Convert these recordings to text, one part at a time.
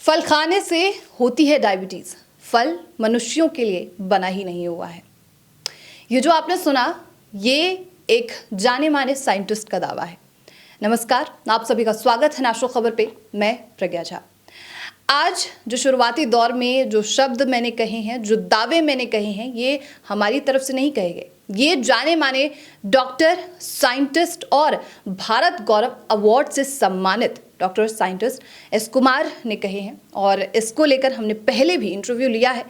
फल खाने से होती है डायबिटीज। फल मनुष्यों के लिए बना ही नहीं हुआ है। ये जो आपने सुना, ये एक जाने माने साइंटिस्ट का दावा है। नमस्कार, आप सभी का स्वागत है नेशनल खबर पे। मैं प्रज्ञा झा। आज जो शुरुआती दौर में जो शब्द मैंने कहे हैं, जो दावे मैंने कहे हैं, ये हमारी तरफ से नहीं कहे गए। ये जाने माने डॉक्टर, साइंटिस्ट और भारत गौरव अवार्ड से सम्मानित डॉक्टर साइंटिस्ट एस कुमार ने कहे हैं, और इसको लेकर हमने पहले भी इंटरव्यू लिया है।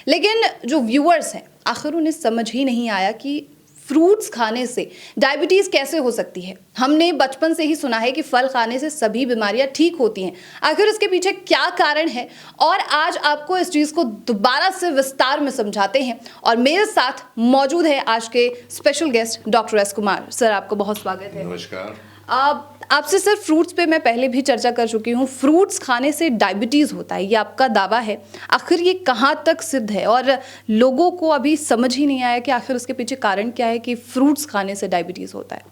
लेकिन जो व्यूअर्स हैं, आखिर उन्हें समझ ही नहीं आया कि फ्रूट्स खाने से डायबिटीज़ कैसे हो सकती है। हमने बचपन से ही सुना है कि फल खाने से सभी बीमारियां ठीक होती हैं। आखिर इसके पीछे क्या कारण है, और आज आपको इस चीज़ को दोबारा से विस्तार में समझाते हैं। और मेरे साथ मौजूद है आज के special guest doctor S Kumar. Sir, आपको बहुत स्वागत है। नमस्कार। आपसे सर, फ्रूट्स पे मैं पहले भी चर्चा कर चुकी हूँ। फ्रूट्स खाने से डायबिटीज़ होता है, ये आपका दावा है। आखिर ये कहाँ तक सिद्ध है, और लोगों को अभी समझ ही नहीं आया कि आखिर उसके पीछे कारण क्या है कि फ्रूट्स खाने से डायबिटीज़ होता है।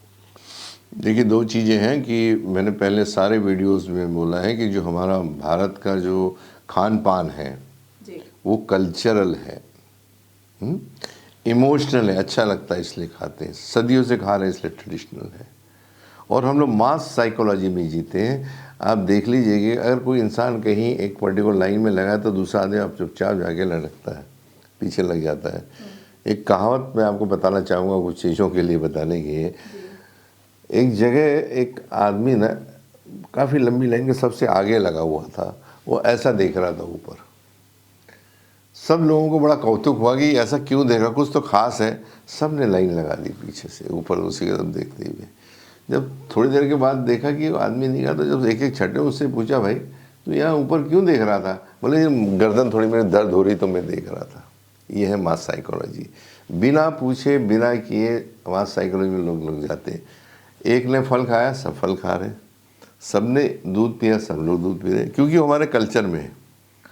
देखिए, दो चीज़ें हैं कि मैंने पहले सारे वीडियोस में बोला है कि जो हमारा भारत का जो खान पान है जी, वो कल्चरल है, इमोशनल है। अच्छा लगता है इसलिए खाते हैं, सदियों से खा रहे हैं इसलिए ट्रेडिशनल है। और हम लोग मास साइकोलॉजी में जीते हैं। आप देख लीजिए कि अगर कोई इंसान कहीं एक पर्टिकुलर लाइन में लगा है तो दूसरा आदमी आप चुपचाप जाके लड़कता है, पीछे लग जाता है। एक कहावत मैं आपको बताना चाहूँगा, कुछ चीज़ों के लिए बताने की है। एक जगह एक आदमी ना काफ़ी लंबी लाइन के सबसे आगे लगा हुआ था। वो ऐसा देख रहा था ऊपर। सब लोगों को बड़ा कौतुक हुआ कि ऐसा क्यों देख रहा, कुछ तो खास है। सब ने लाइन लगा दी पीछे से ऊपर उसी की तरफ देखते हुए। जब थोड़ी देर के बाद देखा कि वो आदमी नहीं गया, तो जब एक एक छठे उससे पूछा, भाई तो यहाँ ऊपर क्यों देख रहा था? बोले गर्दन थोड़ी मेरी दर्द हो रही तो मैं देख रहा था। ये है मास साइकोलॉजी। बिना पूछे बिना किए मास साइकोलॉजी में लोग लग जाते हैं। एक ने फल खाया, सब फल खा रहे। सब ने दूध पिया, सब लोग दूध पी रहे, क्योंकि हमारे कल्चर में है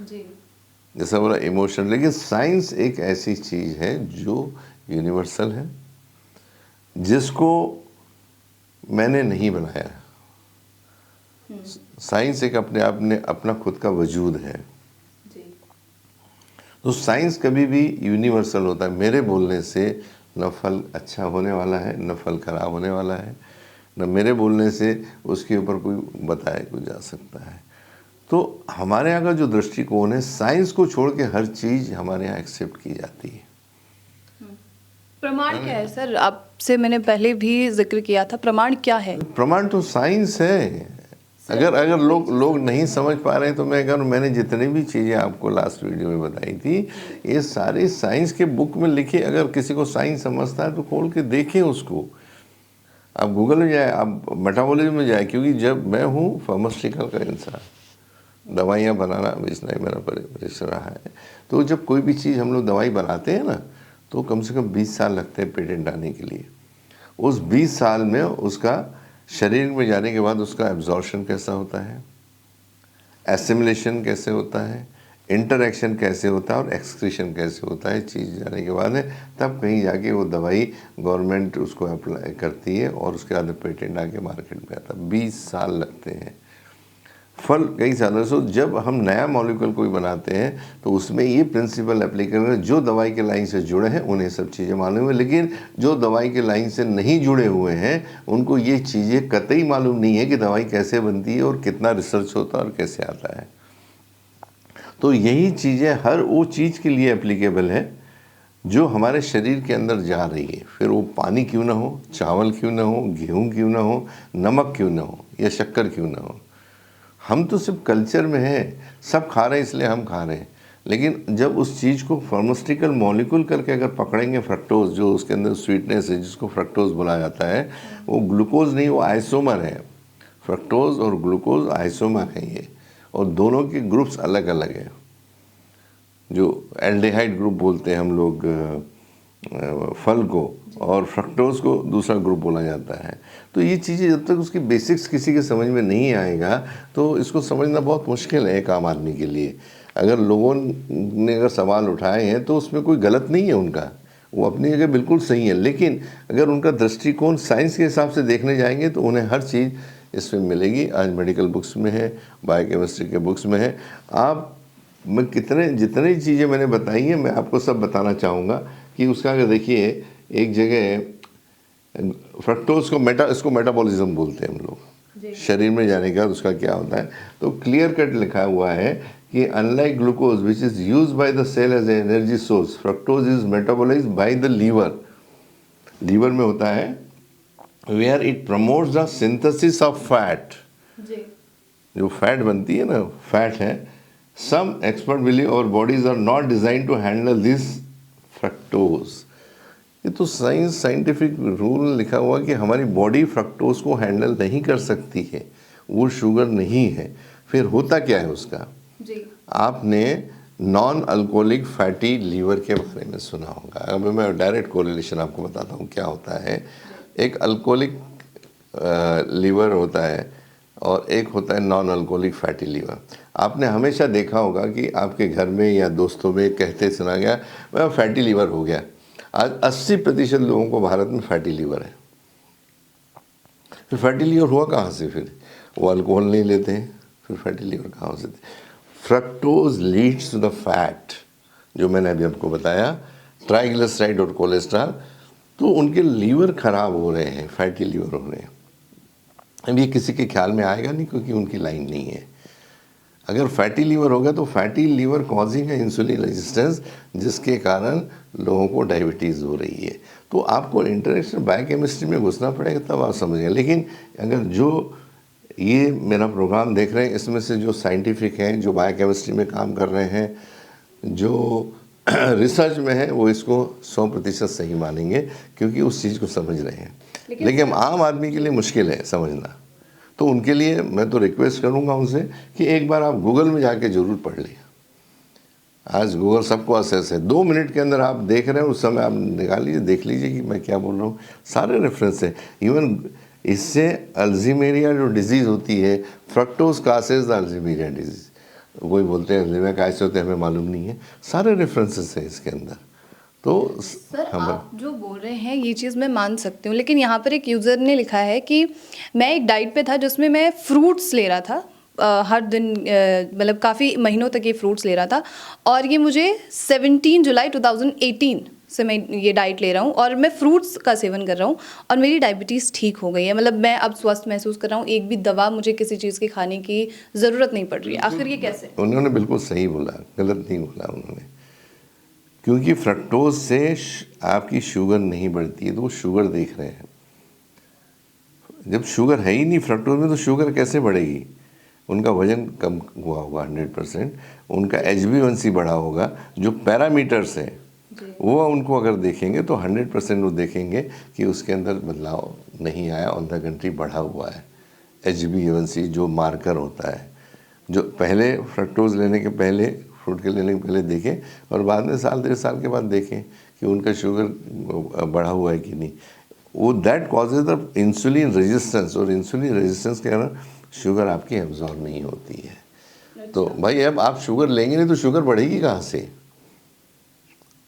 जी। जैसा बोला इमोशन। लेकिन साइंस एक ऐसी चीज़ है जो यूनिवर्सल है, जिसको मैंने नहीं बनाया। साइंस एक अपने आप में अपना खुद का वजूद है। जी। तो साइंस कभी भी यूनिवर्सल होता है। मेरे बोलने से न फल अच्छा होने वाला है, न फल खराब होने वाला है, न मेरे बोलने से उसके ऊपर कोई बताया कोई जा सकता है। तो हमारे यहाँ का जो दृष्टिकोण है, साइंस को छोड़ के हर चीज़ हमारे यहाँ एक्सेप्ट की जाती है। प्रमाण क्या है सर? आपसे मैंने पहले भी जिक्र किया था, प्रमाण क्या है? प्रमाण तो साइंस है। अगर लोग नहीं समझ पा रहे हैं तो मैं अगर मैंने जितनी भी चीज़ें आपको लास्ट वीडियो में बताई थी, ये सारी साइंस के बुक में लिखी। अगर किसी को साइंस समझता है तो खोल के देखें उसको। आप गूगल में जाए, आप मेटाबॉलिज्म में जाए, क्योंकि जब मैं हूँ फार्मास्यूटिकल का इंसान, दवाइयाँ बनाना बेचना ही मेरा परिश्रम रहा है। तो जब कोई भी चीज़ हम लोग दवाई बनाते हैं ना, तो कम से कम 20 साल लगते हैं पेटेंट आने के लिए। उस 20 साल में उसका शरीर में जाने के बाद उसका एब्जॉर्प्शन कैसा होता है, एसिमिलेशन कैसे होता है, इंटरैक्शन कैसे होता है और एक्सक्रीशन कैसे होता है, चीज़ जाने के बाद है तब कहीं जाके वो दवाई गवर्नमेंट उसको अप्लाई करती है और उसके बाद पेटेंट आके मार्केट में आता है। 20 साल लगते हैं। फल कई सालों से जब हम नया मॉलिक्यूल कोई बनाते हैं तो उसमें ये प्रिंसिपल एप्लीकेबल है। जो दवाई के लाइन से जुड़े हैं उन्हें सब चीज़ें मालूम है, लेकिन जो दवाई के लाइन से नहीं जुड़े हुए हैं उनको ये चीज़ें कतई मालूम नहीं है कि दवाई कैसे बनती है और कितना रिसर्च होता है और कैसे आता है। तो यही चीज़ें हर वो चीज़ के लिए एप्लीकेबल है जो हमारे शरीर के अंदर जा रही है। फिर वो पानी क्यों ना हो, चावल क्यों ना हो, गेहूँ क्यों ना हो, नमक क्यों ना हो या शक्कर क्यों ना हो। हम तो सिर्फ कल्चर में हैं, सब खा रहे हैं इसलिए हम खा रहे हैं। लेकिन जब उस चीज़ को फार्मास्यूटिकल मॉलिक्यूल करके अगर पकड़ेंगे, फ्रक्टोज जो उसके अंदर स्वीटनेस है जिसको फ्रक्टोज बोला जाता है, वो ग्लूकोज नहीं, वो आइसोमर है। फ्रक्टोज और ग्लूकोज आइसोमर है ये, और दोनों के ग्रुप्स अलग अलग हैं। जो एल्डिहाइड ग्रुप बोलते हैं हम लोग फल को, और फ्रक्टोज को दूसरा ग्रुप बोला जाता है। तो ये चीज़ें जब तक उसकी बेसिक्स किसी के समझ में नहीं आएगा तो इसको समझना बहुत मुश्किल है एक आम आदमी के लिए। अगर लोगों ने अगर सवाल उठाए हैं तो उसमें कोई गलत नहीं है उनका, वो अपनी जगह बिल्कुल सही है। लेकिन अगर उनका दृष्टिकोण साइंस के हिसाब से देखने जाएंगे तो उन्हें हर चीज़ इसमें मिलेगी। आज मेडिकल बुक्स में है, बायोकेमिस्ट्री के बुक्स में है। आप मैं जितनी चीज़ें मैंने बताई हैं मैं आपको सब बताना चाहूँगा कि उसका अगर देखिए एक जगह फ्रक्टोज को इसको मेटाबॉलिज्म बोलते हैं हम लोग, शरीर में जाने के बाद उसका क्या होता है। तो क्लियर कट लिखा हुआ है कि unlike glucose which is use by the cell as energy source, fructose is metabolized by the liver में होता है, where it promotes the synthesis of fat. जो फैट बनती है ना, फैट है। Some expert believe our bodies are not design to handle this fructose. ये तो साइंटिफिक रूल लिखा हुआ कि हमारी बॉडी फ्रक्टोज को हैंडल नहीं कर सकती है, वो शुगर नहीं है। फिर होता क्या है उसका जी। आपने नॉन अल्कोहलिक फैटी लीवर के बारे में सुना होगा। अब मैं डायरेक्ट कोरिलेशन आपको बताता हूँ क्या होता है। एक अल्कोहलिक लीवर होता है और एक होता है नॉन अल्कोहलिक फैटी लीवर। आपने हमेशा देखा होगा कि आपके घर में या दोस्तों में कहते सुना गया वह फैटी लीवर हो गया। आज 80% लोगों को भारत में फैटी लीवर है। फिर फैटी लीवर हुआ कहाँ से? फिर वो अल्कोहल नहीं लेते हैं, फिर फैटी लीवर कहाँ हो सकते? Fructose leads to the fat, जो मैंने अभी आपको बताया, ट्राइग्लिसराइड और कोलेस्ट्रॉल। तो उनके लीवर खराब हो रहे हैं, फैटी लीवर हो रहे हैं। अब ये किसी के ख्याल में आएगा नहीं क्योंकि उनकी लाइन नहीं है। अगर फैटी लीवर होगा तो फैटी लीवर कॉजिंग है इंसुलिन रेजिस्टेंस, जिसके कारण लोगों को डायबिटीज़ हो रही है। तो आपको इंटरेक्शन बायोकेमिस्ट्री में घुसना पड़ेगा तब आप समझेंगे। लेकिन अगर जो ये मेरा प्रोग्राम देख रहे हैं इसमें से जो साइंटिफिक हैं, जो बायोकेमिस्ट्री में काम कर रहे हैं, जो रिसर्च में है, वो इसको 100% सही मानेंगे क्योंकि उस चीज़ को समझ रहे हैं। लेकिन आम आदमी के लिए मुश्किल है समझना। तो उनके लिए मैं तो रिक्वेस्ट करूंगा उनसे कि एक बार आप गूगल में जाके जरूर पढ़ लें। आज गूगल सबको एक्सेस है, 2 मिनट के अंदर आप देख रहे हैं, उस समय आप निकाल लीजिए, देख लीजिए कि मैं क्या बोल रहा हूँ। सारे रेफरेंस है। इवन इससे अल्जीमेरिया जो डिजीज़ होती है, फ्रक्टोज कासेज द अल्जीमेरिया डिजीज़, वही बोलते हैं अल्जीमेरिया कैसे होते हैं हमें मालूम नहीं है। सारे रेफरेंसेस है इसके अंदर। तो सर आप जो बोल रहे हैं ये चीज़ मैं मान सकती हूँ, लेकिन यहाँ पर एक यूज़र ने लिखा है कि मैं एक डाइट पे था जिसमें मैं फ्रूट्स ले रहा था हर दिन, मतलब काफ़ी महीनों तक ये फ्रूट्स ले रहा था, और ये मुझे 17 जुलाई 2018 से मैं ये डाइट ले रहा हूँ और मैं फ्रूट्स का सेवन कर रहा हूँ और मेरी डायबिटीज़ ठीक हो गई है। मतलब मैं अब स्वस्थ महसूस कर रहा हूँ, एक भी दवा मुझे किसी चीज़ की खाने की ज़रूरत नहीं पड़ रही है। आखिर ये कैसे? उन्होंने बिल्कुल सही बोला, गलत नहीं बोला उन्होंने। क्योंकि फ्रक्टोज से आपकी शुगर नहीं बढ़ती है, तो वो शुगर देख रहे हैं। जब शुगर है ही नहीं फ्रक्टोज में तो शुगर कैसे बढ़ेगी? उनका वजन कम हुआ होगा 100%, उनका HbA1c बढ़ा होगा। जो पैरामीटर्स हैं वो उनको अगर देखेंगे तो 100% वो देखेंगे कि उसके अंदर बदलाव नहीं आया, ऑन द कंट्री बढ़ा हुआ है। HbA1c जो मार्कर होता है, जो पहले फ्रक्टोज लेने के पहले, फ्रूट के लेने के पहले देखें और बाद में साल 1.5 साल के बाद देखें कि उनका शुगर बढ़ा हुआ है कि नहीं। वो that causes the insulin resistance, और इंसुलिन रेजिस्टेंस के कारण शुगर आपकी एब्जॉर्ब नहीं होती है। अच्छा। तो भाई अब आप शुगर लेंगे नहीं तो शुगर बढ़ेगी कहाँ से?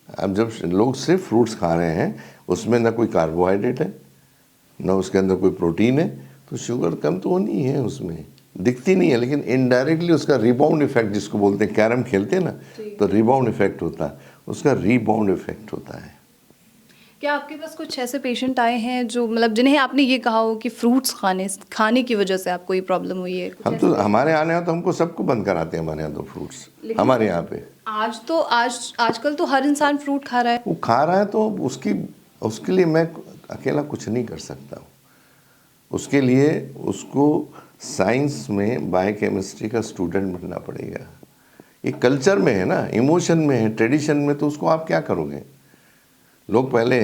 अब जब लोग सिर्फ फ्रूट्स खा रहे हैं, उसमें ना कोई कार्बोहाइड्रेट है ना उसके अंदर कोई प्रोटीन है, तो शुगर कम तो होनी है, उसमें दिखती नहीं है, लेकिन इनडायरेक्टली उसका रिबाउंड इफेक्ट, जिसको बोलते हैं, कैरम खेलते हैं ना, तो रिबाउंड इफेक्ट होता है, उसका रिबाउंड इफेक्ट होता है। क्या आपके पास कुछ ऐसे पेशेंट आए हैं जो मतलब जिन्हें आपने ये कहा हो कि फ्रूट्स खाने की वजह से आपको ये प्रॉब्लम हुई है? हम तो हमारे आने यहाँ तो हमको सबको बंद कराते हैं हमारे यहाँ तो फ्रूट्स, हमारे यहाँ पे। आजकल तो हर इंसान फ्रूट खा रहा है। वो खा रहा है तो उसके लिए मैं अकेला कुछ नहीं कर सकता हूँ। उसके लिए उसको साइंस में बायोकेमिस्ट्री का स्टूडेंट बनना पड़ेगा। ये कल्चर में है ना, इमोशन में है, ट्रेडिशन में, तो उसको आप क्या करोगे? लोग पहले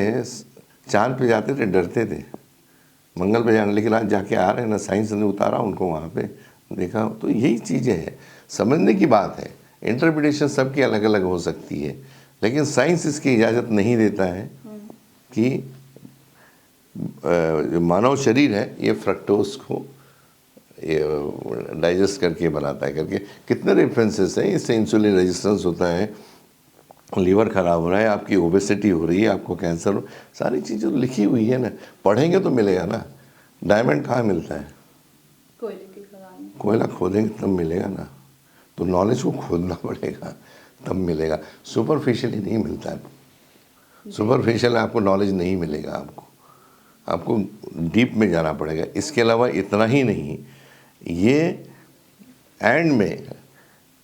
चांद पे जाते थे, डरते थे मंगल पे जाने, लेकिन आज जाके आ रहे हैं ना, साइंस ने उतारा उनको वहाँ पे, देखा। तो यही चीज़ें हैं, समझने की बात है। इंटरप्रिटेशन सबकी अलग अलग हो सकती है, लेकिन साइंस इसकी इजाज़त नहीं देता है कि जो मानव शरीर है ये फ्रक्टोज को डाइजेस्ट करके बनाता है करके। कितने रेफरेंसेस हैं, इससे इंसुलिन रेजिस्टेंस होता है, लीवर खराब हो रहा है, आपकी ओबेसिटी हो रही है, आपको कैंसर हो, सारी चीज़ें तो लिखी हुई है ना। पढ़ेंगे तो मिलेगा ना। डायमंड कहाँ मिलता है? कोयले की खदान में। कोयला खोदेंगे तब मिलेगा ना, तो नॉलेज को खोदना पड़ेगा तब मिलेगा, सुपरफिशियली नहीं मिलता है। सुपरफिशियल आपको नॉलेज नहीं मिलेगा, आपको डीप में जाना पड़ेगा। इसके अलावा इतना ही नहीं, ये एंड में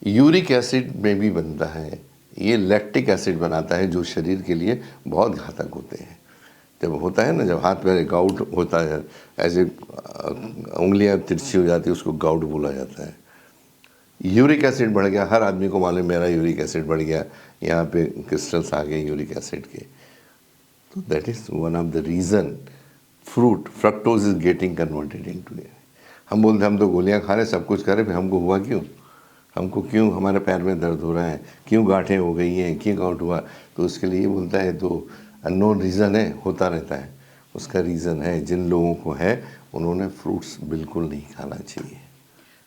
यूरिक एसिड में भी बनता है, ये लैक्टिक एसिड बनाता है, जो शरीर के लिए बहुत घातक होते हैं। जब होता है ना, जब हाथ में गाउट होता है, ऐसे उंगलियां तिरछी हो जाती है, उसको गाउट बोला जाता है। यूरिक एसिड बढ़ गया, हर आदमी को मालूम मेरा यूरिक एसिड बढ़ गया, यहाँ पे क्रिस्टल्स आ गए यूरिक एसिड के। तो that is one of the reason fruit fructose is getting converted into it. हम बोलते हम तो गोलियां खा रहे, सब कुछ कर रहे, फिर हमको हुआ क्यों? हमको क्यों हमारे पैर में दर्द हो रहा है, क्यों गांठें हो गई हैं, क्यों गाउट हुआ? तो उसके लिए ये बोलता है तो अननोन रीज़न है, होता रहता है। उसका रीज़न है, जिन लोगों को है उन्होंने फ्रूट्स बिल्कुल नहीं खाना चाहिए।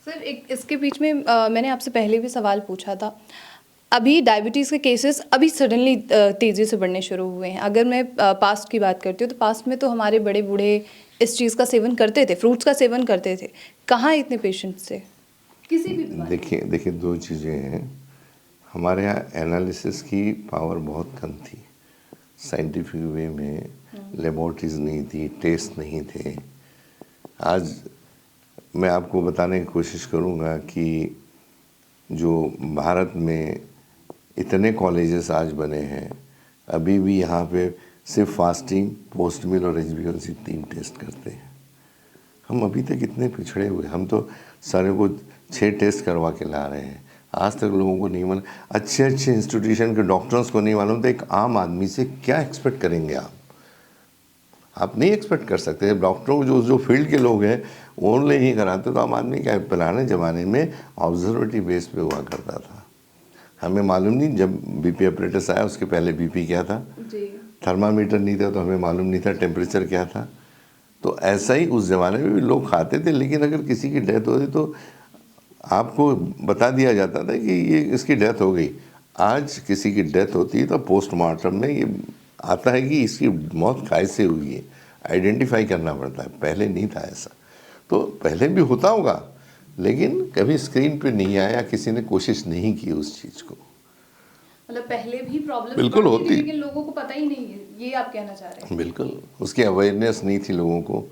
सर एक इसके बीच में मैंने आपसे पहले भी सवाल पूछा था, अभी डायबिटीज़ के केसेस अभी सडनली तेज़ी से बढ़ने शुरू हुए हैं। अगर मैं पास्ट की बात करती हूँ तो पास्ट में तो हमारे बड़े बूढ़े इस चीज़ का सेवन करते थे, फ्रूट्स का सेवन करते थे। कहाँ इतने पेशेंट्स थे किसी भी बीमारी? देखिए दो चीज़ें हैं। हमारे यहाँ एनालिसिस की पावर बहुत कम थी, साइंटिफिक वे में लेबॉर्ट्रीज नहीं थी, टेस्ट नहीं थे। आज मैं आपको बताने की कोशिश करूँगा कि जो भारत में इतने कॉलेजेस आज बने हैं, अभी भी यहाँ पे सिर्फ फास्टिंग, पोस्ट मील और HbA1c 3 टेस्ट करते हैं। हम अभी तक इतने पिछड़े हुए, हम तो सारे को 6 टेस्ट करवा के ला रहे हैं। आज तक लोगों को नहीं मालूम, अच्छे इंस्टीट्यूशन के डॉक्टर्स को नहीं मालूम, तो एक आम आदमी से क्या एक्सपेक्ट करेंगे आप नहीं एक्सपेक्ट कर सकते। डॉक्टरों को जो फील्ड के लोग हैं वो नहीं कराते, तो आम आदमी क्या? पुराने ज़माने में ऑब्जर्वेटिव बेस पे हुआ करता था। हमें मालूम नहीं, जब बीपी अपरेटस आया उसके पहले बीपी क्या था, थर्मामीटर नहीं था तो हमें मालूम नहीं था टेम्परेचर क्या था। तो ऐसा ही उस ज़माने में भी लोग खाते थे, लेकिन अगर किसी की डेथ होती तो आपको बता दिया जाता था कि ये इसकी डेथ हो गई। आज किसी की डेथ होती है तो पोस्टमार्टम में ये आता है कि इसकी मौत कैसे हुई है, आइडेंटिफाई करना पड़ता है। पहले नहीं था ऐसा, तो पहले भी होता होगा, लेकिन कभी स्क्रीन पे नहीं आया, किसी ने कोशिश नहीं की उस चीज़ को। मतलब पहले भी प्रॉब्लम बिल्कुल होती, लेकिन लोगों को पता ही नहीं है, ये आप कहना चाह रहे हैं? बिल्कुल, उसकी अवेयरनेस नहीं थी लोगों को।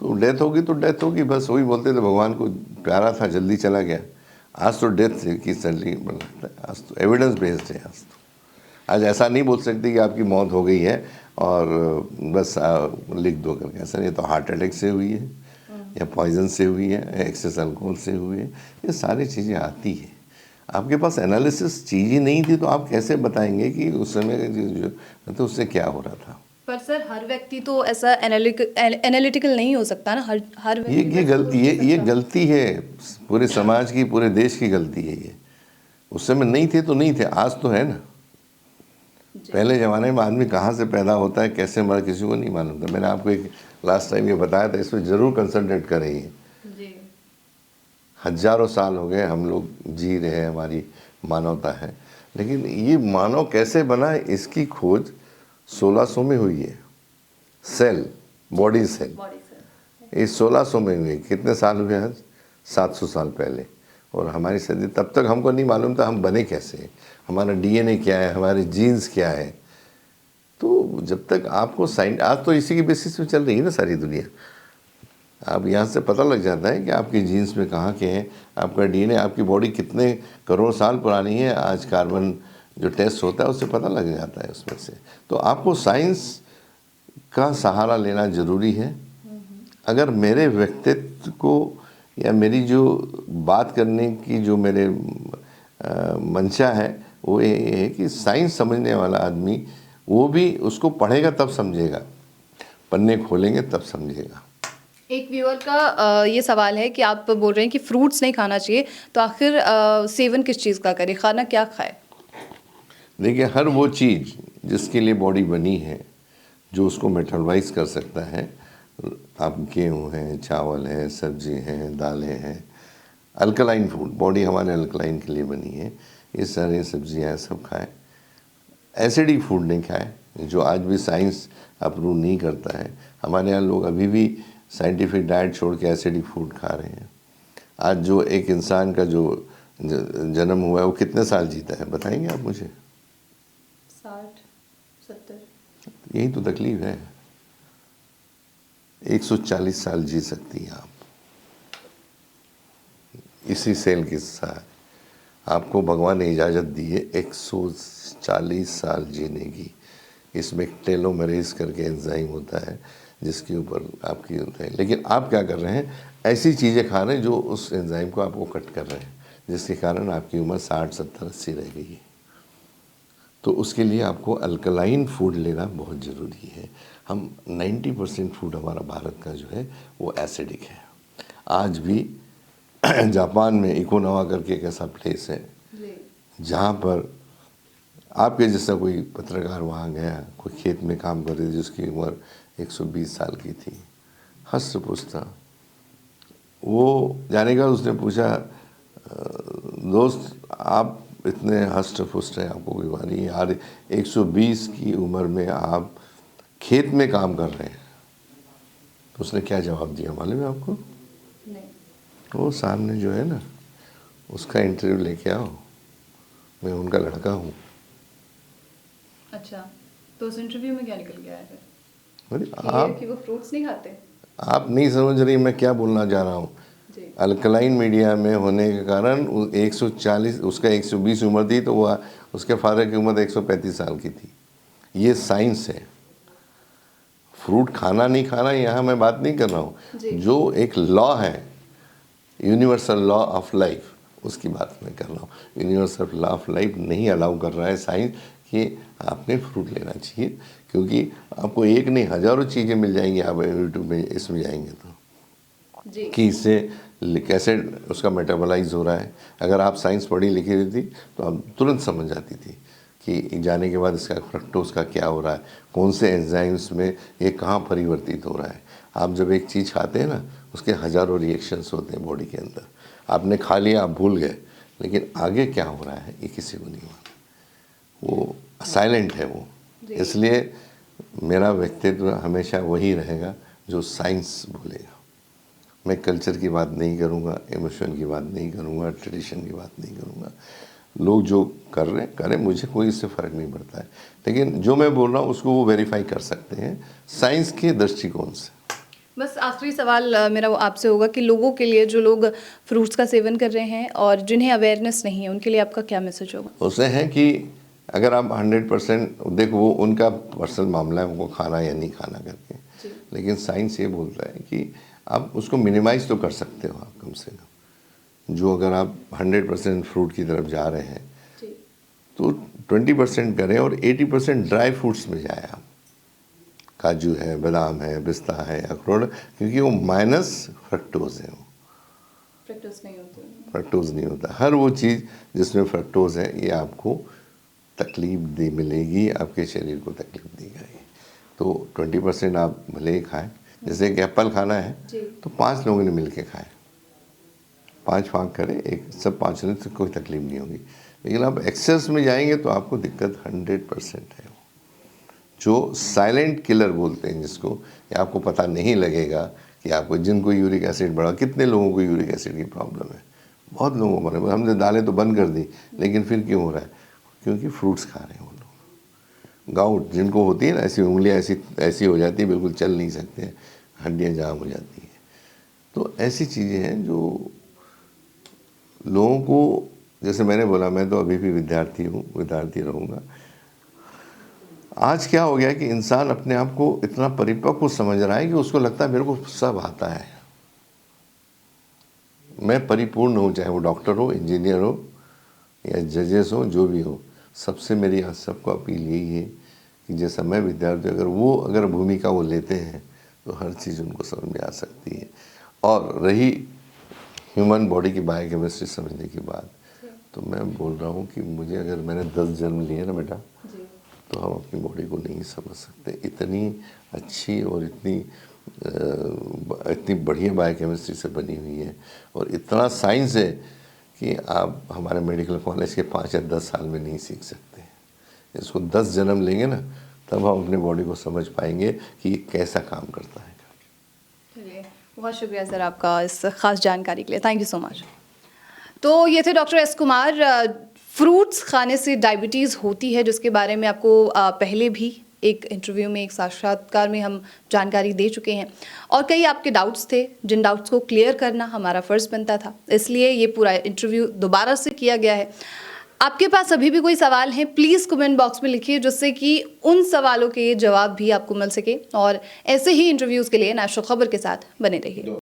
तो डेथ होगी तो डेथ होगी, बस वही बोलते थे भगवान को प्यारा था, जल्दी चला गया। आज तो डेथ की सैलरी, आज तो एविडेंस बेस्ड है। आज ऐसा नहीं बोल सकते कि आपकी मौत हो गई है और बस लिख दो करके, ऐसा नहीं। तो हार्ट अटैक से हुई है, या पॉइजन से हुई है, या एक्सेस अल्कोहल से हुई है, ये सारी चीज़ें आती है। आपके पास एनालिसिस चीज़ ही नहीं थी तो आप कैसे बताएंगे कि उस समय तो उससे क्या हो रहा था? पर सर हर व्यक्ति तो ऐसा एनालिटिकल नहीं हो सकता ना, हर ये गलती है पूरे समाज की, पूरे देश की गलती है ये। उस समय नहीं थे तो नहीं थे, आज तो है ना। पहले ज़माने में आदमी कहाँ से पैदा होता है, कैसे मरा, किसी को नहीं मालूम था। मैंने आपको एक लास्ट टाइम ये बताया था, इसमें ज़रूर कंसंट्रेट करेंगे। हजारों साल हो गए हम लोग जी रहे हैं, हमारी मानवता है, लेकिन ये मानव कैसे बना इसकी खोज 1600 में हुई है। सेल, बॉडी सेल, ये 1600 में हुई। कितने साल हुए आज? 700 साल पहले। और हमारी सदी, तब तक हमको नहीं मालूम था हम बने कैसे, हमारा DNA क्या है, हमारे जीन्स क्या है। तो जब तक आपको साइंस, आज तो इसी की बेसिस पे चल रही है ना सारी दुनिया। आप यहाँ से पता लग जाता है कि आपके जीन्स में कहाँ के हैं, आपका DNA, आपकी बॉडी कितने करोड़ साल पुरानी है। आज कार्बन जो टेस्ट होता है उससे पता लग जाता है उसमें से। तो आपको साइंस का सहारा लेना ज़रूरी है। अगर मेरे व्यक्तित्व को या मेरी जो बात करने की जो मेरे मंशा है वो ये है कि साइंस समझने वाला आदमी, वो भी उसको पढ़ेगा तब समझेगा, पन्ने खोलेंगे तब समझेगा। एक व्यूअर का ये सवाल है कि आप बोल रहे हैं कि फ्रूट्स नहीं खाना चाहिए, तो आखिर सेवन किस चीज़ का करें, खाना क्या खाए? देखिए, हर वो चीज़ जिसके लिए बॉडी बनी है, जो उसको मेटाबॉलाइज कर सकता है, आप गेहूँ हैं, चावल है, सब्जी हैं, दालें हैं, अल्कलाइन फूड, बॉडी हमारे अल्कलाइन के लिए बनी है, ये सारे सब्जियाँ सब खाएं। एसिडिक फूड नहीं खाएं, जो आज भी साइंस अप्रूव नहीं करता है। हमारे यहाँ लोग अभी भी साइंटिफिक डाइट छोड़ के एसिडिक फूड खा रहे हैं। आज जो एक इंसान का जो जन्म हुआ है वो कितने साल जीता है बताएंगे आप मुझे? 60-70। यही तो तकलीफ है। 140 साल जी सकती हैं आप इसी सेल के साथ। आपको भगवान ने इजाज़त दी है 140 साल जीने की। इसमें टेलोमेरेज करके एंजाइम होता है जिसके ऊपर आपकी होता है, लेकिन आप क्या कर रहे हैं, ऐसी चीज़ें खा रहे हैं जो उस एंजाइम को आपको कट कर रहे हैं, जिसके कारण आपकी उम्र 60, 70, 80 रह गई है। तो उसके लिए आपको अल्कलाइन फूड लेना बहुत ज़रूरी है। हम 90% फूड हमारा भारत का जो है वो एसिडिक है। आज भी जापान में इकोनावा करके एक ऐसा प्लेस है जहाँ पर आपके जैसा कोई पत्रकार वहाँ गया, कोई खेत में काम कर रही थी जिसकी उम्र 120 साल की थी, हष्ट पुष्ट था। वो जाने का उसने पूछा, दोस्त आप इतने हष्ट पुष्ट हैं, आपको कोई बीमारी है यार, 120 की उम्र में आप खेत में काम कर रहे हैं। तो उसने क्या जवाब दिया मालूम है आपको? नहीं। वो सामने जो है ना, उसका इंटरव्यू लेके आओ, मैं उनका लड़का हूँ। अच्छा, तो उस इंटरव्यू में क्या निकल गया है फिर? अरे कि वो फ्रूट्स नहीं खाते? आप नहीं समझ रही मैं क्या बोलना चाह रहा हूँ। अल्कलाइन मीडिया में होने के कारण 140, उसका 120 उम्र थी, तो वह उसके फादर की उम्र 135 साल की थी। ये साइंस है। फ्रूट खाना नहीं खाना यहाँ मैं बात नहीं कर रहा हूँ, जो एक लॉ है, यूनिवर्सल लॉ ऑफ लाइफ, उसकी बात मैं कर रहा हूँ। यूनिवर्सल लॉ ऑफ लाइफ नहीं अलाउ कर रहा है साइंस कि आपने फ्रूट लेना चाहिए, क्योंकि आपको एक नहीं हज़ारों चीज़ें मिल जाएंगी आप यूट्यूब में इसमें जाएंगे तो कि इससे कैसे उसका मेटाबोलाइज हो रहा है। अगर आप साइंस पढ़ी लिखी रहती तो आप तुरंत समझ जाती थी कि जाने के बाद इसका फ्रक्टोज का क्या हो रहा है, कौन से एंजाइम्स में ये कहाँ परिवर्तित हो रहा है। आप जब एक चीज़ खाते हैं ना, उसके हज़ारों रिएक्शंस होते हैं बॉडी के अंदर। आपने खा लिया, आप भूल गए, लेकिन आगे क्या हो रहा है ये किसी को नहीं मालूम, वो साइलेंट है वो। इसलिए मेरा व्यक्तित्व हमेशा वही रहेगा जो साइंस बोलेगा। मैं कल्चर की बात नहीं करूँगा, इमोशन की बात नहीं करूँगा, ट्रेडिशन की बात नहीं करूँगा। लोग जो कर रहे हैं करें, मुझे कोई इससे फ़र्क नहीं पड़ता है, लेकिन जो मैं बोल रहा हूँ उसको वो वेरीफाई कर सकते हैं साइंस के दृष्टिकोण से। बस आखिरी सवाल मेरा वो आपसे होगा कि लोगों के लिए, जो लोग फ्रूट्स का सेवन कर रहे हैं और जिन्हें अवेयरनेस नहीं है, उनके लिए आपका क्या मैसेज होगा? उससे है कि अगर आप 100% देखो, वो उनका पर्सनल मामला है उनको खाना या नहीं खाना करके, लेकिन साइंस ये बोलता है कि आप उसको मिनिमाइज़ तो कर सकते हो आप कम से कम। जो अगर आप 100% फ्रूट की तरफ जा रहे हैं तो 20% करें और 80% ड्राई फ्रूट्स में जाए आप। काजू है, बादाम है, पिस्ता है, अखरोट, क्योंकि वो माइनस फ्रक्टोज है, वो फ्रक्टोज नहीं होता। हर वो चीज़ जिसमें फ्रक्टोज है ये आपको तकलीफ दे मिलेगी, आपके शरीर को तकलीफ देगा ये। तो 20% आप भले ही खाएं। जैसे एक एप्पल खाना है तो 5 लोगों ने मिल के खाएं, 5 भाग करें, एक सब 5 ने, तो कोई तकलीफ नहीं होगी। लेकिन आप एक्सेस में जाएंगे तो आपको दिक्कत 100% है। जो साइलेंट किलर बोलते हैं जिसको, ये आपको पता नहीं लगेगा कि आपको, जिनको यूरिक एसिड बढ़ा, कितने लोगों को यूरिक एसिड की प्रॉब्लम है, बहुत लोगों को। हमने दालें तो बंद कर दी, लेकिन फिर क्यों हो रहा है? क्योंकि फ्रूट्स खा रहे हैं वो लोग। गाउट जिनको होती है ना, ऐसी उंगलियां ऐसी हो जाती है, बिल्कुल चल नहीं सकते, हड्डियाँ जाम हो जाती हैं। तो ऐसी चीज़ें हैं जो लोगों को, जैसे मैंने बोला, मैं तो अभी भी विद्यार्थी हूँ, विद्यार्थी रहूँगा। आज क्या हो गया कि इंसान अपने आप को इतना परिपक्व समझ रहा है कि उसको लगता है मेरे को सब आता है, मैं परिपूर्ण हूँ, चाहे वो डॉक्टर हो, इंजीनियर हो या जजेस हो, जो भी हो। सबसे मेरी आज सबको अपील यही है कि जैसा मैं विद्यार्थी, अगर भूमिका वो लेते हैं तो हर चीज़ उनको समझ में आ सकती है। और रही ह्यूमन बॉडी की बायोकेमिस्ट्री समझने की बात, तो मैं बोल रहा हूँ कि मुझे, अगर मैंने 10 जन्म लिए ना बेटा, तो हम अपनी बॉडी को नहीं समझ सकते। इतनी अच्छी और इतनी बढ़िया बायोकेमिस्ट्री से बनी हुई है, और इतना साइंस है कि आप हमारे मेडिकल कॉलेज के 5 या 10 साल में नहीं सीख सकते। इसको 10 जन्म लेंगे ना, तब हम अपने बॉडी को समझ पाएंगे कि ये कैसा काम करता है। चलिए, बहुत शुक्रिया सर आपका इस खास जानकारी के लिए, थैंक यू सो मच। तो ये थे डॉक्टर एस कुमार। फ्रूट्स खाने से डायबिटीज़ होती है, जिसके बारे में आपको पहले भी एक इंटरव्यू में, एक साक्षात्कार में हम जानकारी दे चुके हैं, और कई आपके डाउट्स थे जिन डाउट्स को क्लियर करना हमारा फ़र्ज़ बनता था, इसलिए ये पूरा इंटरव्यू दोबारा से किया गया है। आपके पास अभी भी कोई सवाल हैं, प्लीज़ कमेंट बॉक्स में लिखिए, जिससे कि उन सवालों के जवाब भी आपको मिल सके, और ऐसे ही इंटरव्यूज़ के लिए नेशनल खबर के साथ बने रहिए।